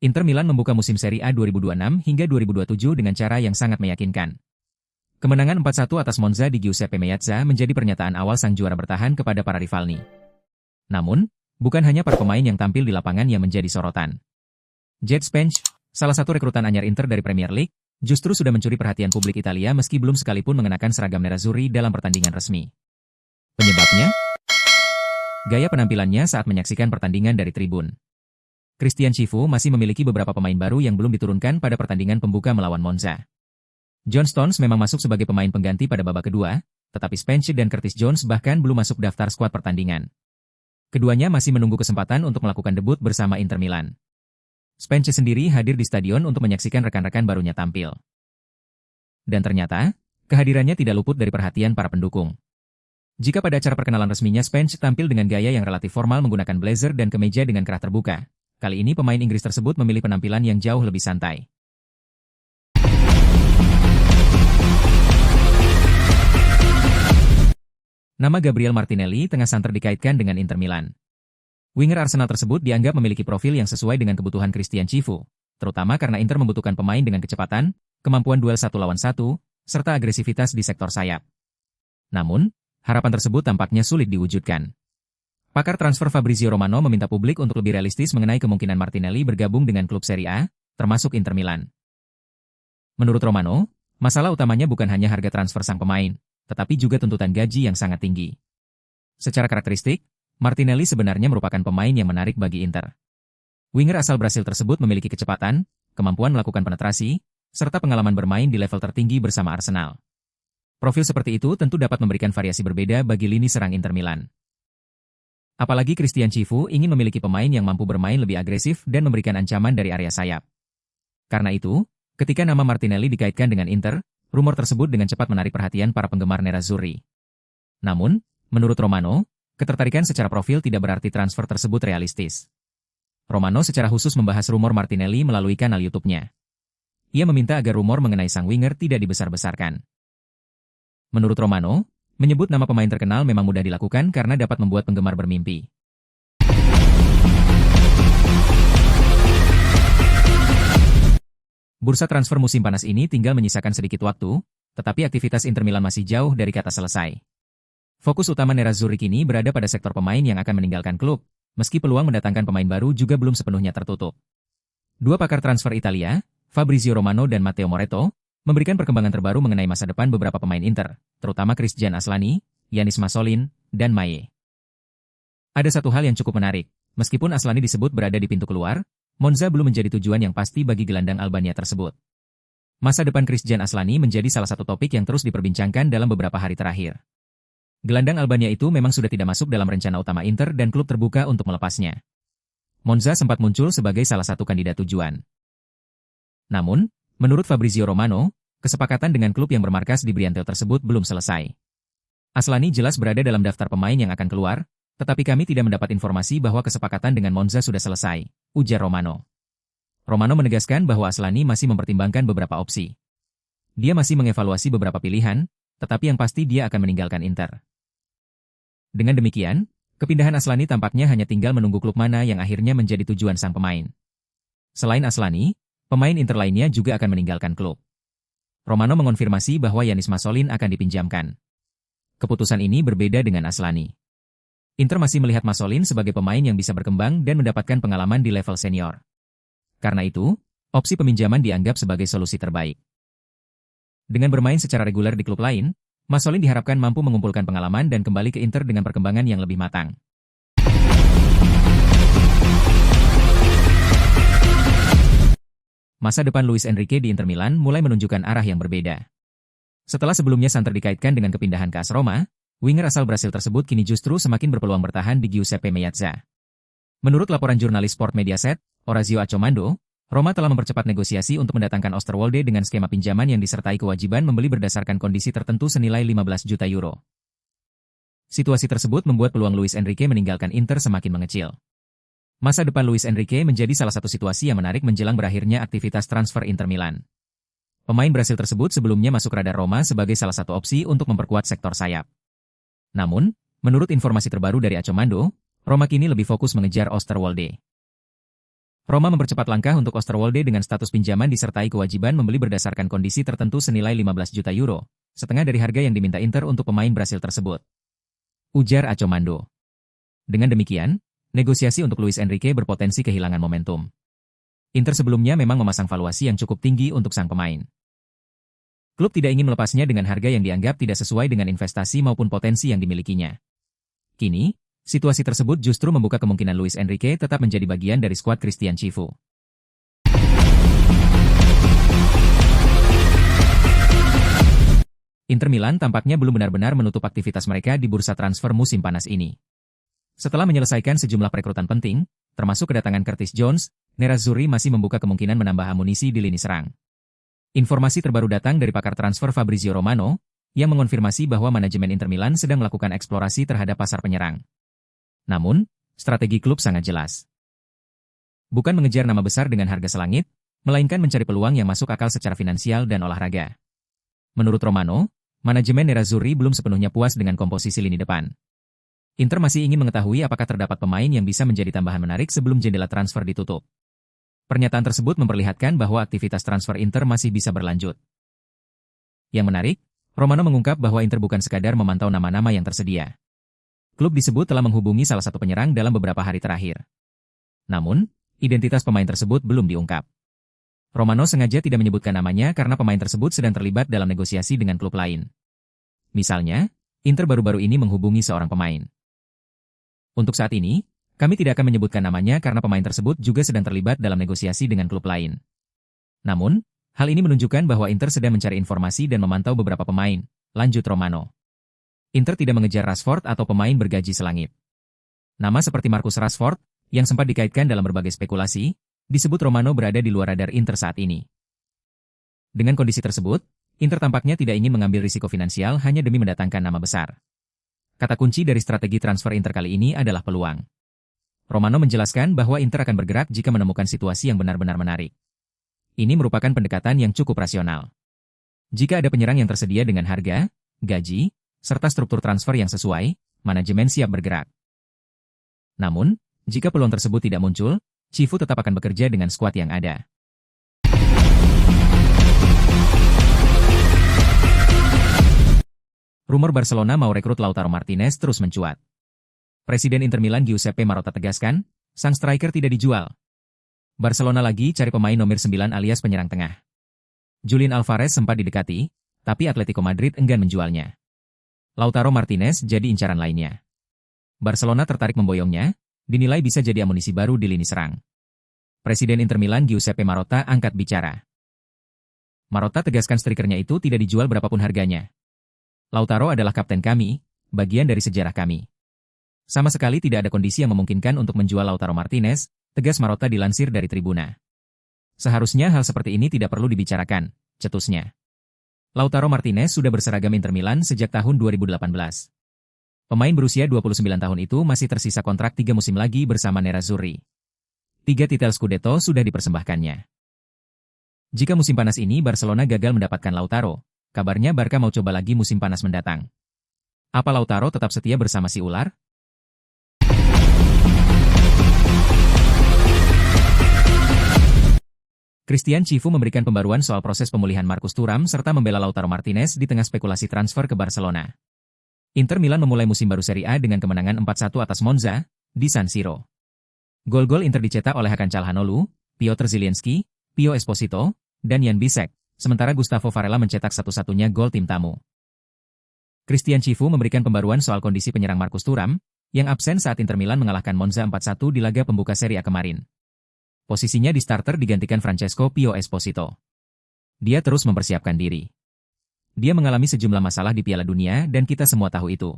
Inter Milan membuka musim Serie A 2026 hingga 2027 dengan cara yang sangat meyakinkan. Kemenangan 4-1 atas Monza di Giuseppe Meazza menjadi pernyataan awal sang juara bertahan kepada para rivalnya. Namun, bukan hanya para pemain yang tampil di lapangan yang menjadi sorotan. Jadon Spence, salah satu rekrutan anyar Inter dari Premier League, justru sudah mencuri perhatian publik Italia meski belum sekalipun mengenakan seragam nerazzurri dalam pertandingan resmi. Penyebabnya? Gaya penampilannya saat menyaksikan pertandingan dari tribun. Christian Chivu masih memiliki beberapa pemain baru yang belum diturunkan pada pertandingan pembuka melawan Monza. John Stones memang masuk sebagai pemain pengganti pada babak kedua, tetapi Spence dan Curtis Jones bahkan belum masuk daftar skuad pertandingan. Keduanya masih menunggu kesempatan untuk melakukan debut bersama Inter Milan. Spence sendiri hadir di stadion untuk menyaksikan rekan-rekan barunya tampil. Dan ternyata, kehadirannya tidak luput dari perhatian para pendukung. Jika pada acara perkenalan resminya Spence tampil dengan gaya yang relatif formal menggunakan blazer dan kemeja dengan kerah terbuka, kali ini pemain Inggris tersebut memilih penampilan yang jauh lebih santai. Nama Gabriel Martinelli tengah santer dikaitkan dengan Inter Milan. Winger Arsenal tersebut dianggap memiliki profil yang sesuai dengan kebutuhan Christian Chivu, terutama karena Inter membutuhkan pemain dengan kecepatan, kemampuan duel 1 lawan 1, serta agresivitas di sektor sayap. Namun, harapan tersebut tampaknya sulit diwujudkan. Pakar transfer Fabrizio Romano meminta publik untuk lebih realistis mengenai kemungkinan Martinelli bergabung dengan klub Serie A, termasuk Inter Milan. Menurut Romano, masalah utamanya bukan hanya harga transfer sang pemain, tetapi juga tuntutan gaji yang sangat tinggi. Secara karakteristik, Martinelli sebenarnya merupakan pemain yang menarik bagi Inter. Winger asal Brasil tersebut memiliki kecepatan, kemampuan melakukan penetrasi, serta pengalaman bermain di level tertinggi bersama Arsenal. Profil seperti itu tentu dapat memberikan variasi berbeda bagi lini serang Inter Milan. Apalagi Christian Chivu ingin memiliki pemain yang mampu bermain lebih agresif dan memberikan ancaman dari area sayap. Karena itu, ketika nama Martinelli dikaitkan dengan Inter, rumor tersebut dengan cepat menarik perhatian para penggemar nerazzurri. Namun, menurut Romano, ketertarikan secara profil tidak berarti transfer tersebut realistis. Romano secara khusus membahas rumor Martinelli melalui kanal YouTube-nya. Ia meminta agar rumor mengenai sang winger tidak dibesar-besarkan. Menurut Romano, menyebut nama pemain terkenal memang mudah dilakukan karena dapat membuat penggemar bermimpi. Bursa transfer musim panas ini tinggal menyisakan sedikit waktu, tetapi aktivitas Inter Milan masih jauh dari kata selesai. Fokus utama nerazzurri kini berada pada sektor pemain yang akan meninggalkan klub, meski peluang mendatangkan pemain baru juga belum sepenuhnya tertutup. Dua pakar transfer Italia, Fabrizio Romano dan Matteo Moretto, memberikan perkembangan terbaru mengenai masa depan beberapa pemain Inter, terutama Christian Aslani, Yanis Masolin, dan Maie. Ada satu hal yang cukup menarik, meskipun Aslani disebut berada di pintu keluar, Monza belum menjadi tujuan yang pasti bagi gelandang Albania tersebut. Masa depan Christian Aslani menjadi salah satu topik yang terus diperbincangkan dalam beberapa hari terakhir. Gelandang Albania itu memang sudah tidak masuk dalam rencana utama Inter dan klub terbuka untuk melepasnya. Monza sempat muncul sebagai salah satu kandidat tujuan. Namun, menurut Fabrizio Romano, kesepakatan dengan klub yang bermarkas di Briantel tersebut belum selesai. Aslani jelas berada dalam daftar pemain yang akan keluar, tetapi kami tidak mendapat informasi bahwa kesepakatan dengan Monza sudah selesai, ujar Romano. Romano menegaskan bahwa Aslani masih mempertimbangkan beberapa opsi. Dia masih mengevaluasi beberapa pilihan, tetapi yang pasti dia akan meninggalkan Inter. Dengan demikian, kepindahan Aslani tampaknya hanya tinggal menunggu klub mana yang akhirnya menjadi tujuan sang pemain. Selain Aslani, pemain Inter lainnya juga akan meninggalkan klub. Romano mengonfirmasi bahwa Yanis Masolin akan dipinjamkan. Keputusan ini berbeda dengan Aslani. Inter masih melihat Masolin sebagai pemain yang bisa berkembang dan mendapatkan pengalaman di level senior. Karena itu, opsi peminjaman dianggap sebagai solusi terbaik. Dengan bermain secara reguler di klub lain, Masolin diharapkan mampu mengumpulkan pengalaman dan kembali ke Inter dengan perkembangan yang lebih matang. Masa depan Luis Enrique di Inter Milan mulai menunjukkan arah yang berbeda. Setelah sebelumnya santer dikaitkan dengan kepindahan ke AS Roma, winger asal Brasil tersebut kini justru semakin berpeluang bertahan di Giuseppe Meazza. Menurut laporan jurnalis Sport Mediaset, Orazio Accomando, Roma telah mempercepat negosiasi untuk mendatangkan Osterwolde dengan skema pinjaman yang disertai kewajiban membeli berdasarkan kondisi tertentu senilai 15 juta euro. Situasi tersebut membuat peluang Luis Enrique meninggalkan Inter semakin mengecil. Masa depan Luis Enrique menjadi salah satu situasi yang menarik menjelang berakhirnya aktivitas transfer Inter Milan. Pemain Brasil tersebut sebelumnya masuk radar Roma sebagai salah satu opsi untuk memperkuat sektor sayap. Namun, menurut informasi terbaru dari Accomando, Roma kini lebih fokus mengejar Osterwolde. Roma mempercepat langkah untuk Oosterwolde dengan status pinjaman disertai kewajiban membeli berdasarkan kondisi tertentu senilai 15 juta euro, setengah dari harga yang diminta Inter untuk pemain Brasil tersebut. Ujar Acomando. Dengan demikian, negosiasi untuk Luis Enrique berpotensi kehilangan momentum. Inter sebelumnya memang memasang valuasi yang cukup tinggi untuk sang pemain. Klub tidak ingin melepasnya dengan harga yang dianggap tidak sesuai dengan investasi maupun potensi yang dimilikinya. Kini, situasi tersebut justru membuka kemungkinan Luis Enrique tetap menjadi bagian dari skuad Christian Cifu. Inter Milan tampaknya belum benar-benar menutup aktivitas mereka di bursa transfer musim panas ini. Setelah menyelesaikan sejumlah perekrutan penting, termasuk kedatangan Curtis Jones, Nerazzurri masih membuka kemungkinan menambah amunisi di lini serang. Informasi terbaru datang dari pakar transfer Fabrizio Romano, yang mengonfirmasi bahwa manajemen Inter Milan sedang melakukan eksplorasi terhadap pasar penyerang. Namun, strategi klub sangat jelas. Bukan mengejar nama besar dengan harga selangit, melainkan mencari peluang yang masuk akal secara finansial dan olahraga. Menurut Romano, manajemen Nerazzurri belum sepenuhnya puas dengan komposisi lini depan. Inter masih ingin mengetahui apakah terdapat pemain yang bisa menjadi tambahan menarik sebelum jendela transfer ditutup. Pernyataan tersebut memperlihatkan bahwa aktivitas transfer Inter masih bisa berlanjut. Yang menarik, Romano mengungkap bahwa Inter bukan sekadar memantau nama-nama yang tersedia. Klub disebut telah menghubungi salah satu penyerang dalam beberapa hari terakhir. Namun, identitas pemain tersebut belum diungkap. Romano sengaja tidak menyebutkan namanya karena pemain tersebut sedang terlibat dalam negosiasi dengan klub lain. Misalnya, Inter baru-baru ini menghubungi seorang pemain. Untuk saat ini, kami tidak akan menyebutkan namanya karena pemain tersebut juga sedang terlibat dalam negosiasi dengan klub lain. Namun, hal ini menunjukkan bahwa Inter sedang mencari informasi dan memantau beberapa pemain, lanjut Romano. Inter tidak mengejar Rashford atau pemain bergaji selangit. Nama seperti Marcus Rashford, yang sempat dikaitkan dalam berbagai spekulasi, disebut Romano berada di luar radar Inter saat ini. Dengan kondisi tersebut, Inter tampaknya tidak ingin mengambil risiko finansial hanya demi mendatangkan nama besar. Kata kunci dari strategi transfer Inter kali ini adalah peluang. Romano menjelaskan bahwa Inter akan bergerak jika menemukan situasi yang benar-benar menarik. Ini merupakan pendekatan yang cukup rasional. Jika ada penyerang yang tersedia dengan harga, gaji, serta struktur transfer yang sesuai, manajemen siap bergerak. Namun, jika peluang tersebut tidak muncul, Cifu tetap akan bekerja dengan skuad yang ada. Rumor Barcelona mau rekrut Lautaro Martinez terus mencuat. Presiden Inter Milan Giuseppe Marotta tegaskan, sang striker tidak dijual. Barcelona lagi cari pemain nomor 9 alias penyerang tengah. Julian Alvarez sempat didekati, tapi Atletico Madrid enggan menjualnya. Lautaro Martinez jadi incaran lainnya. Barcelona tertarik memboyongnya, dinilai bisa jadi amunisi baru di lini serang. Presiden Inter Milan Giuseppe Marotta angkat bicara. Marotta tegaskan strikernya itu tidak dijual berapapun harganya. Lautaro adalah kapten kami, bagian dari sejarah kami. Sama sekali tidak ada kondisi yang memungkinkan untuk menjual Lautaro Martinez, tegas Marotta dilansir dari Tribuna. Seharusnya hal seperti ini tidak perlu dibicarakan, cetusnya. Lautaro Martinez sudah berseragam Inter Milan sejak tahun 2018. Pemain berusia 29 tahun itu masih tersisa kontrak 3 musim lagi bersama Nerazzurri. 3 titel Scudetto sudah dipersembahkannya. Jika musim panas ini Barcelona gagal mendapatkan Lautaro, kabarnya Barca mau coba lagi musim panas mendatang. Apa Lautaro tetap setia bersama si ular? Christian Cifu memberikan pembaruan soal proses pemulihan Marcus Thuram serta membela Lautaro Martinez di tengah spekulasi transfer ke Barcelona. Inter Milan memulai musim baru Serie A dengan kemenangan 4-1 atas Monza, di San Siro. Gol-gol Inter dicetak oleh Hakan Calhanoglu, Piotr Zielinski, Pio Esposito, dan Jan Bisek, sementara Gustavo Varela mencetak satu-satunya gol tim tamu. Christian Cifu memberikan pembaruan soal kondisi penyerang Marcus Thuram, yang absen saat Inter Milan mengalahkan Monza 4-1 di laga pembuka Serie A kemarin. Posisinya di starter digantikan Francesco Pio Esposito. Dia terus mempersiapkan diri. Dia mengalami sejumlah masalah di Piala Dunia dan kita semua tahu itu.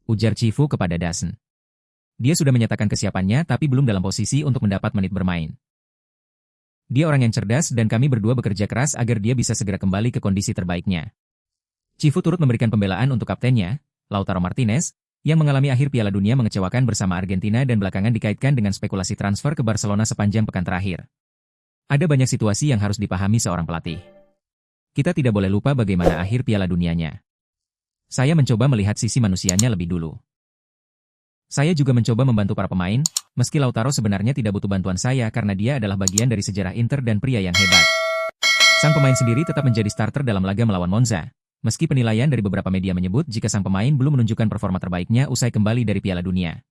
Ujar Cifu kepada DAZN. Dia sudah menyatakan kesiapannya tapi belum dalam posisi untuk mendapat menit bermain. Dia orang yang cerdas dan kami berdua bekerja keras agar dia bisa segera kembali ke kondisi terbaiknya. Cifu turut memberikan pembelaan untuk kaptennya, Lautaro Martinez, yang mengalami akhir Piala Dunia mengecewakan bersama Argentina dan belakangan dikaitkan dengan spekulasi transfer ke Barcelona sepanjang pekan terakhir. Ada banyak situasi yang harus dipahami seorang pelatih. Kita tidak boleh lupa bagaimana akhir Piala Dunianya. Saya mencoba melihat sisi manusianya lebih dulu. Saya juga mencoba membantu para pemain, meski Lautaro sebenarnya tidak butuh bantuan saya karena dia adalah bagian dari sejarah Inter dan pria yang hebat. Sang pemain sendiri tetap menjadi starter dalam laga melawan Monza. Meski penilaian dari beberapa media menyebut jika sang pemain belum menunjukkan performa terbaiknya usai kembali dari Piala Dunia.